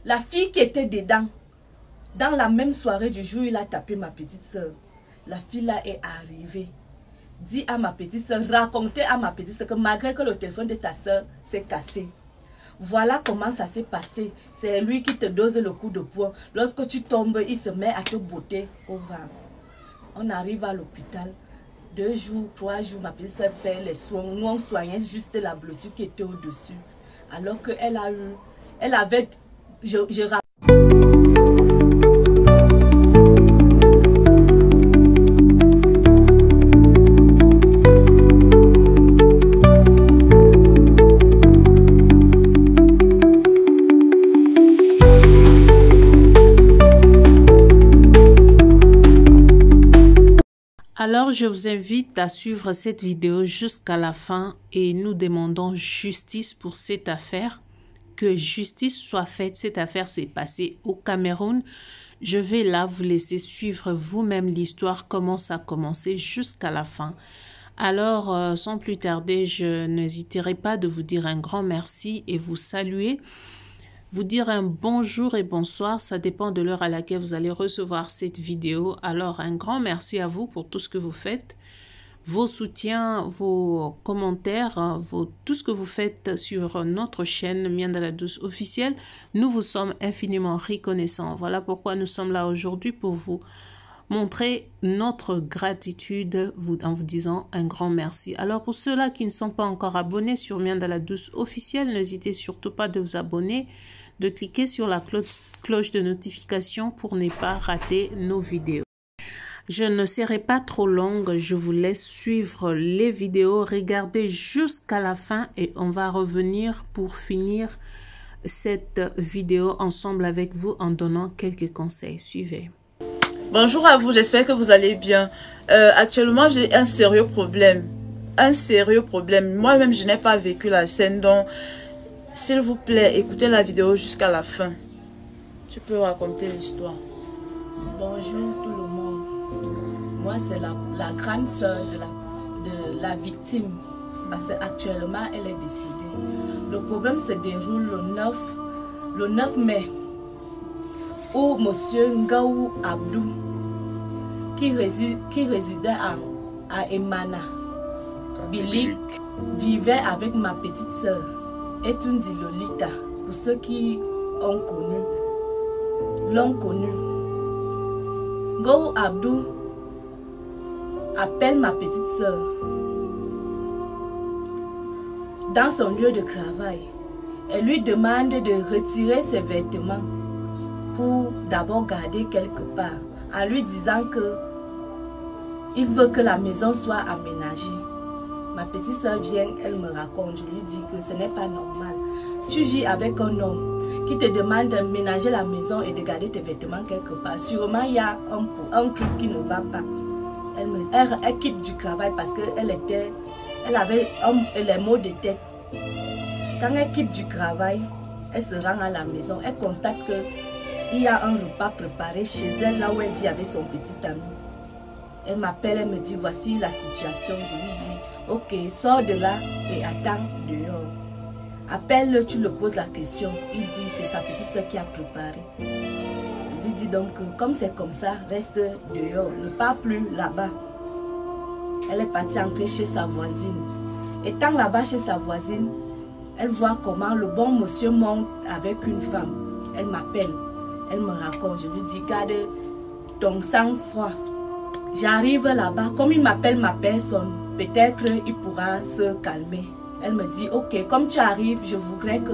La fille qui était dedans, dans la même soirée du jour où il a tapé ma petite soeur, la fille là est arrivée. Dit à ma petite soeur, racontez à ma petite soeur que malgré que le téléphone de ta soeur s'est cassé, voilà comment ça s'est passé. C'est lui qui te dose le coup de poing. Lorsque tu tombes, il se met à te botter au ventre. On arrive à l'hôpital. 2 jours, 3 jours, ma petite soeur fait les soins. Nous, on soignait juste la blessure qui était au-dessus. Alors qu'elle a eu, elle avait, je rappelle. Alors, je vous invite à suivre cette vidéo jusqu'à la fin et nous demandons justice pour cette affaire. Que justice soit faite. Cette affaire s'est passée au Cameroun. Je vais là vous laisser suivre vous-même l'histoire, comment ça a commencé jusqu'à la fin. Alors, sans plus tarder, je n'hésiterai pas de vous dire un grand merci et vous saluer. Vous dire un bonjour et bonsoir, ça dépend de l'heure à laquelle vous allez recevoir cette vidéo. Alors, un grand merci à vous pour tout ce que vous faites, vos soutiens, vos commentaires, tout ce que vous faites sur notre chaîne Miandala Douce officielle. Nous vous sommes infiniment reconnaissants. Voilà pourquoi nous sommes là aujourd'hui pour vous montrer notre gratitude en vous disant un grand merci. Alors pour ceux-là qui ne sont pas encore abonnés sur Miandala Douce officielle, n'hésitez surtout pas de vous abonner, de cliquer sur la cloche de notification pour ne pas rater nos vidéos. Je ne serai pas trop longue, je vous laisse suivre les vidéos, regardez jusqu'à la fin et on va revenir pour finir cette vidéo ensemble avec vous en donnant quelques conseils. Suivez. Bonjour à vous, j'espère que vous allez bien. Actuellement, j'ai un sérieux problème. Un sérieux problème. Moi-même, je n'ai pas vécu la scène, donc s'il vous plaît, écoutez la vidéo jusqu'à la fin. Tu peux raconter l'histoire. Bonjour tout le monde. Moi, c'est la grande sœur de la victime. Parce qu'actuellement, elle est décédée. Le problème se déroule le 9 mai. Où M. Ngaou Abdou, qui résidait à Emana, Bilik, vivait avec ma petite sœur, Etundi Lolita, pour ceux qui l'ont connu. Ngaou Abdou appelle ma petite sœur dans son lieu de travail et lui demande de retirer ses vêtements pour d'abord garder quelque part, en lui disant que il veut que la maison soit aménagée. Ma petite soeur vient, elle me raconte, je lui dis que ce n'est pas normal. Tu vis avec un homme qui te demande d'aménager la maison et de garder tes vêtements quelque part. Sûrement, il y a un truc qui ne va pas. Elle quitte du travail parce qu'elle avait les maux de tête. Quand elle quitte du travail, elle se rend à la maison, elle constate que il y a un repas préparé chez elle, là où elle vit avec son petit ami. Elle m'appelle, elle me dit, voici la situation. Je lui dis, ok, sors de là et attends dehors. Appelle-le, tu le poses la question. Il dit, c'est sa petite soeur qui a préparé. Je lui dis donc, comme c'est comme ça, reste dehors, ne pars plus là-bas. Elle est partie entrer chez sa voisine. Étant là-bas chez sa voisine, elle voit comment le bon monsieur monte avec une femme. Elle m'appelle. Elle me raconte, je lui dis, garde ton sang-froid. J'arrive là-bas, comme il m'appelle ma personne, peut-être il pourra se calmer. Elle me dit, ok, comme tu arrives, je voudrais que...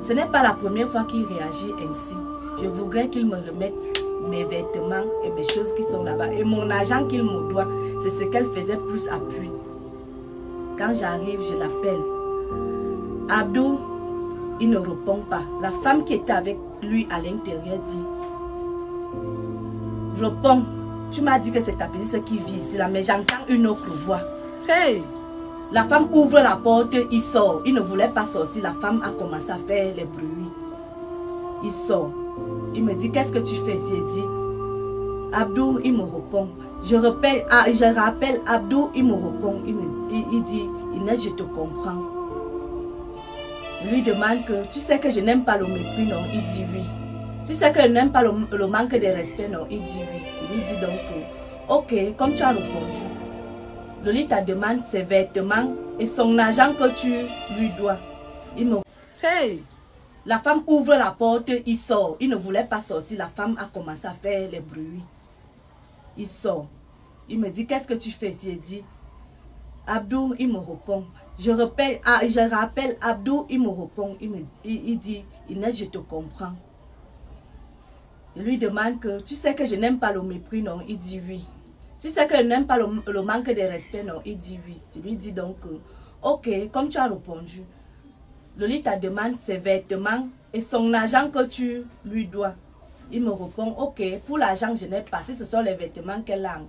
Ce n'est pas la première fois qu'il réagit ainsi. Je voudrais qu'il me remette mes vêtements et mes choses qui sont là-bas. Et mon argent qu'il me doit, c'est ce qu'elle faisait plus appui. Quand j'arrive, je l'appelle. Abdou, il ne répond pas. La femme qui était avec lui à l'intérieur dit, réponds, tu m'as dit que c'est ta petite soeur qui vit ici là, mais j'entends une autre voix. Hey! La femme ouvre la porte, il sort. Il ne voulait pas sortir, la femme a commencé à faire les bruits. Il sort. Il me dit, qu'est-ce que tu fais? J'ai dit, Abdou, il me répond. Je rappelle Abdou, il me répond. Il dit, Inès, je te comprends. Je lui demande que, tu sais que je n'aime pas le mépris, non? Il dit oui. Tu sais qu'elle n'aime pas le manque de respect, non? Il dit oui. Il lui dit donc, ok, comme tu as répondu, Lolita demande ses vêtements et son argent que tu lui dois. Il me... Hey! La femme ouvre la porte, il sort. Il ne voulait pas sortir. La femme a commencé à faire les bruits. Il sort. Il me dit, qu'est-ce que tu fais? J'ai dit, Abdou, il me répond. Je rappelle Abdou, il me répond. Il dit, Inès, je te comprends. Je lui demande que, tu sais que je n'aime pas le mépris, non? Il dit oui. Tu sais que je n'aime pas le manque de respect, non? Il dit oui. Je lui dis donc, ok, comme tu as répondu, Lolita demande ses vêtements et son argent que tu lui dois. Il me répond, ok, pour l'argent, je n'ai pas. Si ce sont les vêtements qu'elle a,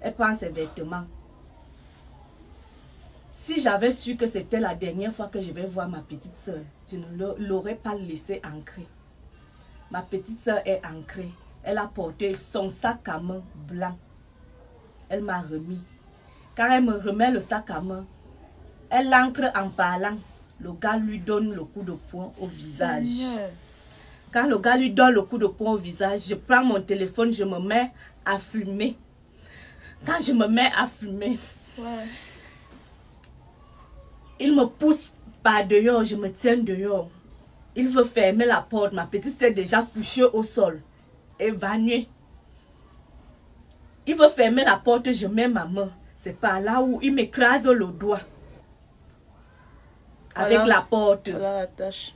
elle prend ses vêtements. Si j'avais su que c'était la dernière fois que je vais voir ma petite soeur, je ne l'aurais pas laissée ancrer. Ma petite soeur est ancrée. Elle a porté son sac à main blanc. Elle m'a remis. Quand elle me remet le sac à main, elle entre en parlant. Le gars lui donne le coup de poing au visage. Seigneur. Quand le gars lui donne le coup de poing au visage, je prends mon téléphone, je me mets à fumer. Quand je me mets à fumer, Ouais. il me pousse par dehors, je me tiens dehors. Il veut fermer la porte. Ma petite s'est déjà couchée au sol, évanouie. Il veut fermer la porte, je mets ma main. C'est par là où il m'écrase le doigt. Avec la porte. Voilà la tâche.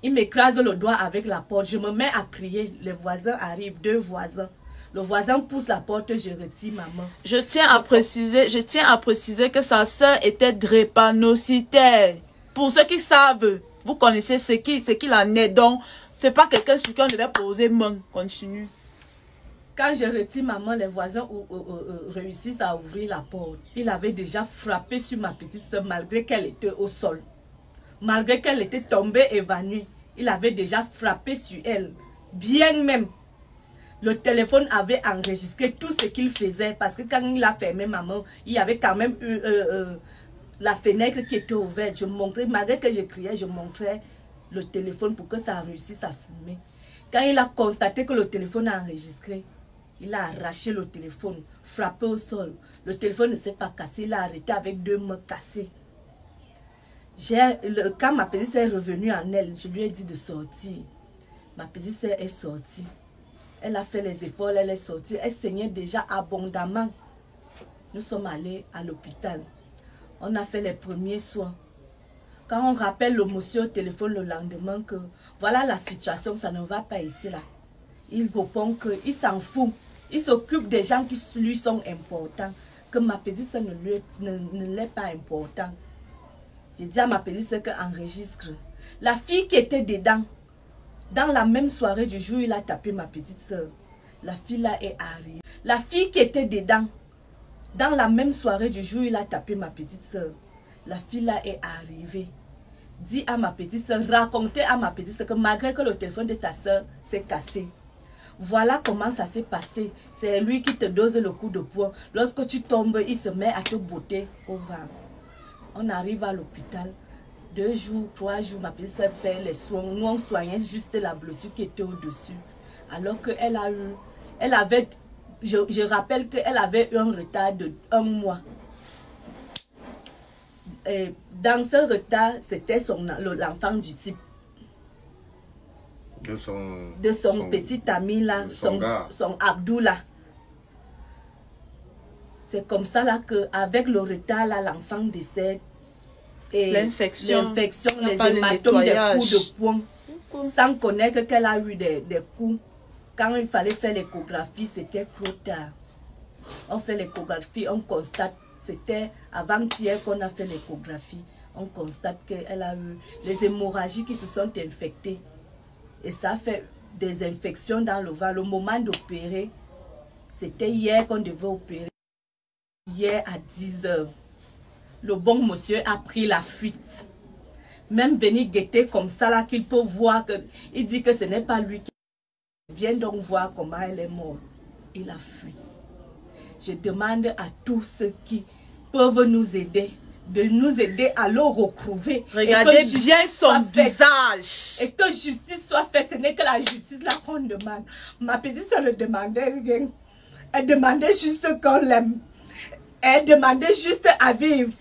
Il m'écrase le doigt avec la porte. Je me mets à crier. Les voisins arrivent, 2 voisins. Le voisin pousse la porte, je retire ma main. Je tiens à préciser que sa soeur était drépanocytaire. Pour ceux qui savent, vous connaissez ce qu'il en est. Donc, c'est pas quelqu'un sur qui on devait poser main. Continue. Quand je retire ma main, les voisins réussissent à ouvrir la porte. Il avait déjà frappé sur ma petite soeur malgré qu'elle était au sol. Malgré qu'elle était tombée évanouie, il avait déjà frappé sur elle. Bien même. Le téléphone avait enregistré tout ce qu'il faisait parce que quand il a fermé ma main, il y avait quand même eu la fenêtre qui était ouverte. Je montrais, malgré que je criais, je montrais le téléphone pour que ça réussisse à fumer. Quand il a constaté que le téléphone a enregistré, il a arraché le téléphone, frappé au sol. Le téléphone ne s'est pas cassé, il a arrêté avec 2 mains cassées. Quand ma petite sœur est revenue en elle, je lui ai dit de sortir. Ma petite sœur est sortie. Elle a fait les efforts, elle est sortie. Elle saignait déjà abondamment. Nous sommes allés à l'hôpital. On a fait les premiers soins. Quand on rappelle le monsieur au téléphone le lendemain que voilà la situation, ça ne va pas ici là. Il répond qu'il s'en fout. Il s'occupe des gens qui lui sont importants. Que ma petite soeur ne l'est pas important. J'ai dit à ma petite soeur qu'enregistre. La fille qui était dedans, dans la même soirée du jour, il a tapé ma petite soeur. La fille là est arrivée. La fille qui était dedans, dans la même soirée du jour, il a tapé ma petite soeur. La fille là est arrivée. Dis à ma petite soeur, racontez à ma petite soeur que malgré que le téléphone de ta soeur s'est cassé, voilà comment ça s'est passé. C'est lui qui te dose le coup de poing. Lorsque tu tombes, il se met à te botter au ventre. On arrive à l'hôpital. 2 jours, 3 jours, ma petite soeur fait les soins. Nous, on soignait juste la blessure qui était au-dessus. Alors qu'elle a eu... Elle avait... Je rappelle qu'elle avait eu un retard de 1 mois. Et dans ce retard, c'était l'enfant du type. De son petit ami là, son Abdou là. C'est comme ça là qu'avec le retard là, l'enfant décède. Et l'infection, les hématomes, des coups de poing. Sans connaître qu'elle a eu des coups. Quand il fallait faire l'échographie, c'était trop tard. On fait l'échographie, on constate. C'était avant-hier qu'on a fait l'échographie. On constate qu'elle a eu les hémorragies qui se sont infectées. Et ça fait des infections dans le ventre. Le moment d'opérer, c'était hier qu'on devait opérer. Hier à 10 h. Le bon monsieur a pris la fuite. Même venir guetter comme ça là, qu'il peut voir que... Il dit que ce n'est pas lui qui... Viens donc voir comment elle est morte. Il a fui. Je demande à tous ceux qui peuvent nous aider de nous aider à le retrouver. Regardez bien son visage. Et que justice soit faite. Ce n'est que la justice là qu'on demande. Ma petite soeur ne demandait rien. Elle demandait juste qu'on l'aime. Elle demandait juste à vivre.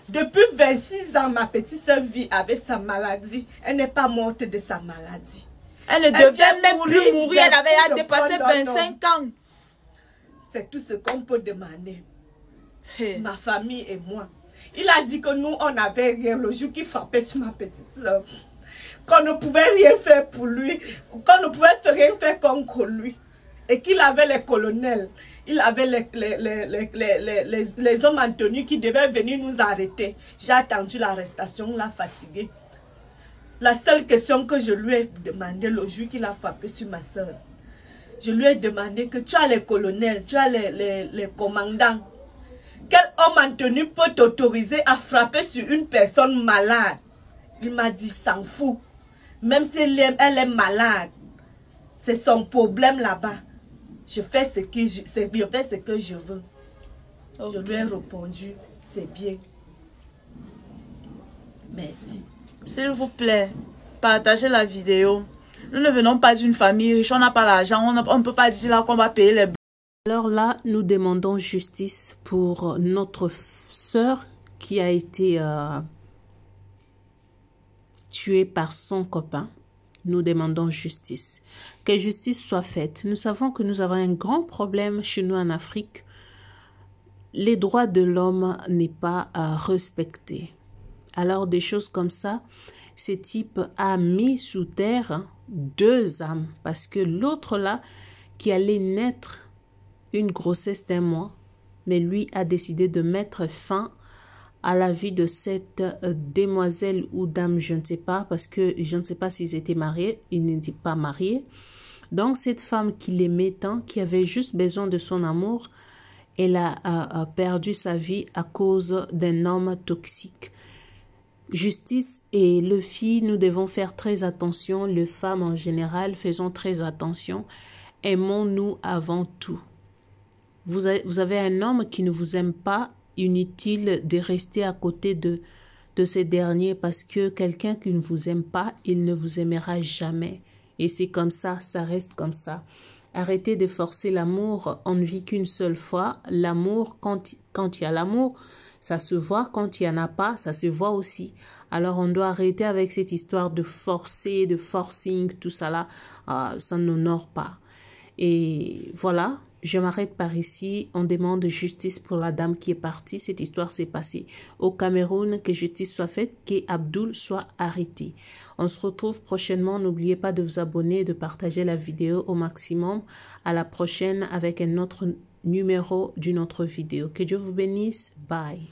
Depuis 26 ans, ma petite soeur vit avec sa maladie. Elle n'est pas morte de sa maladie. Elle ne devait même plus mourir. Elle avait dépassé 25 ans. C'est tout ce qu'on peut demander. Hey. Ma famille et moi. Il a dit que nous, on n'avait rien le jour qu'il frappait sur ma petite soeur. Qu'on ne pouvait rien faire pour lui. Qu'on ne pouvait rien faire contre lui. Et qu'il avait les colonels. Il avait les hommes en tenue qui devaient venir nous arrêter. J'ai attendu l'arrestation, l'a fatigué. La seule question que je lui ai demandé le jour qu'il a frappé sur ma soeur, je lui ai demandé que tu as les colonels, tu as les commandants. Quel homme en tenue peut t'autoriser à frapper sur une personne malade? Il m'a dit, s'en fout. Même si elle est malade, c'est son problème là-bas. Je fais ce que je veux. Okay. Je lui ai répondu, c'est bien. Merci. S'il vous plaît, partagez la vidéo. Nous ne venons pas d'une famille riche, on n'a pas l'argent, on ne peut pas dire là qu'on va payer les... Alors là, nous demandons justice pour notre sœur qui a été tuée par son copain. Nous demandons justice. Que justice soit faite. Nous savons que nous avons un grand problème chez nous en Afrique. Les droits de l'homme n'est pas respectés. Alors des choses comme ça, ce type a mis sous terre 2 âmes. Parce que l'autre là, qui allait naître une grossesse d'1 mois, mais lui a décidé de mettre fin à la vie de cette demoiselle ou dame, je ne sais pas, parce que je ne sais pas s'ils étaient mariés, ils n'étaient pas mariés. Donc cette femme qui l'aimait tant, qui avait juste besoin de son amour, elle a perdu sa vie à cause d'un homme toxique. Justice et le filles, nous devons faire très attention, les femmes en général, faisons très attention, aimons-nous avant tout. Vous avez un homme qui ne vous aime pas, inutile de rester à côté de ces derniers parce que quelqu'un qui ne vous aime pas, il ne vous aimera jamais. Et c'est comme ça, ça reste comme ça. Arrêtez de forcer l'amour, on ne vit qu'une seule fois. L'amour, quand il y a l'amour, ça se voit. Quand il n'y en a pas, ça se voit aussi. Alors on doit arrêter avec cette histoire de forcer, de forcing, tout ça là. Ça n'honore pas. Et voilà. Je m'arrête par ici. On demande justice pour la dame qui est partie. Cette histoire s'est passée au Cameroun. Que justice soit faite, qu'Abdoul soit arrêté. On se retrouve prochainement. N'oubliez pas de vous abonner et de partager la vidéo au maximum. À la prochaine avec un autre numéro d'une autre vidéo. Que Dieu vous bénisse. Bye.